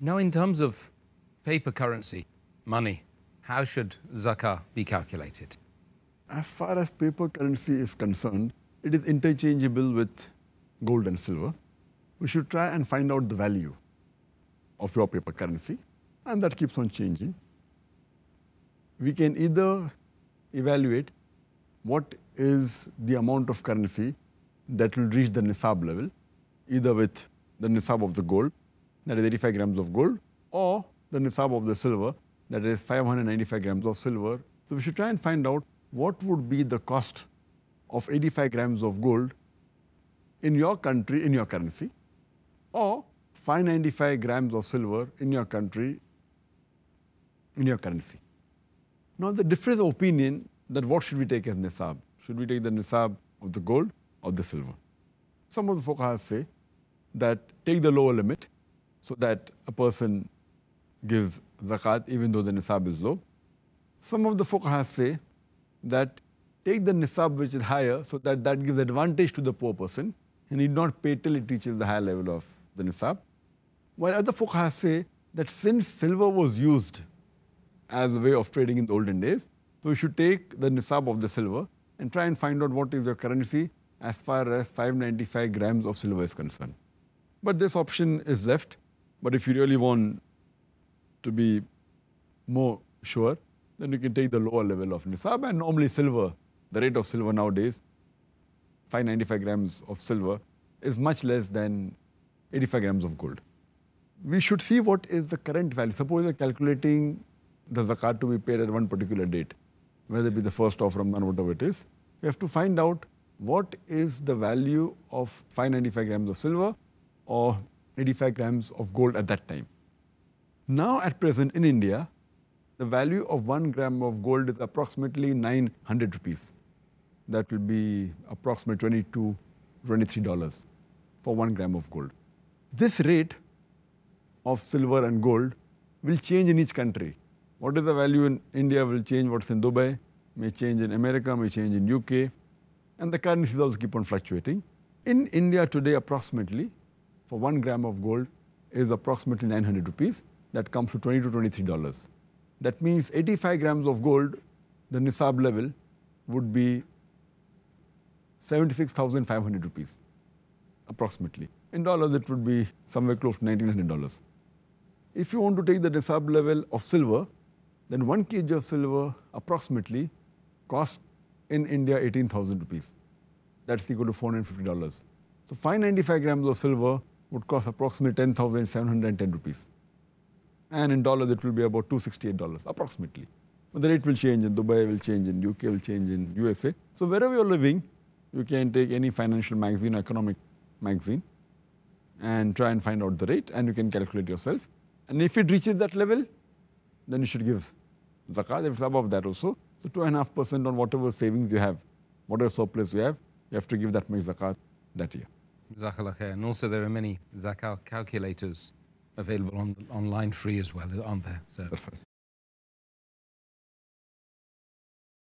Now, in terms of paper currency, money, how should zakah be calculated? As far as paper currency is concerned, it is interchangeable with gold and silver. We should try and find out the value of your paper currency, and that keeps on changing. We can either evaluate what is the amount of currency that will reach the nisab level, either with the nisab of the gold, that is 85 grams of gold, or the nisab of the silver, that is 595 grams of silver. So we should try and find out what would be the cost of 85 grams of gold in your country, in your currency, or 595 grams of silver in your country, in your currency. Now, the difference of opinion that what should we take as nisab? Should we take the nisab of the gold or the silver? Some of the fuqaha say that take the lower limit so that a person gives zakat even though the nisab is low. Some of the fuqaha say that take the nisab which is higher so that that gives advantage to the poor person and need not pay till it reaches the higher level of the nisab. While other fuqaha say that since silver was used as a way of trading in the olden days, so we should take the nisab of the silver and try and find out what is your currency as far as 595 grams of silver is concerned. But this option is left. But if you really want to be more sure, then you can take the lower level of nisab. And normally silver, the rate of silver nowadays, 595 grams of silver is much less than 85 grams of gold. We should see what is the current value. Suppose you're calculating the zakat to be paid at one particular date, whether it be the first of Ramadan, whatever it is. We have to find out what is the value of 595 grams of silver or 85 grams of gold at that time. Now at present in India, the value of 1 gram of gold is approximately 900 rupees. That will be approximately $22, $23 for 1 gram of gold. This rate of silver and gold will change in each country. What is the value in India will change, what's in Dubai, may change in America, may change in UK, and the currencies also keep on fluctuating. In India today, approximately, for 1 gram of gold is approximately 900 rupees. That comes to $20 to $23. That means 85 grams of gold, the nisab level, would be 76,500 rupees, approximately. In dollars, it would be somewhere close to $1,900. If you want to take the nisab level of silver, then 1 kg of silver approximately costs in India 18,000 rupees. That's equal to $450. So 595 grams of silver would cost approximately 10,710 rupees. And in dollars, it will be about $268, approximately. But the rate will change in Dubai, will change in UK, will change in USA. So wherever you're living, you can take any financial magazine, economic magazine, and try and find out the rate, and you can calculate yourself. And if it reaches that level, then you should give zakat. If it's above that also, so 2.5% on whatever savings you have, whatever surplus you have to give that much zakat that year. Jazakallah khair. And also there are many zakat calculators available online free as well, aren't there? So That's right.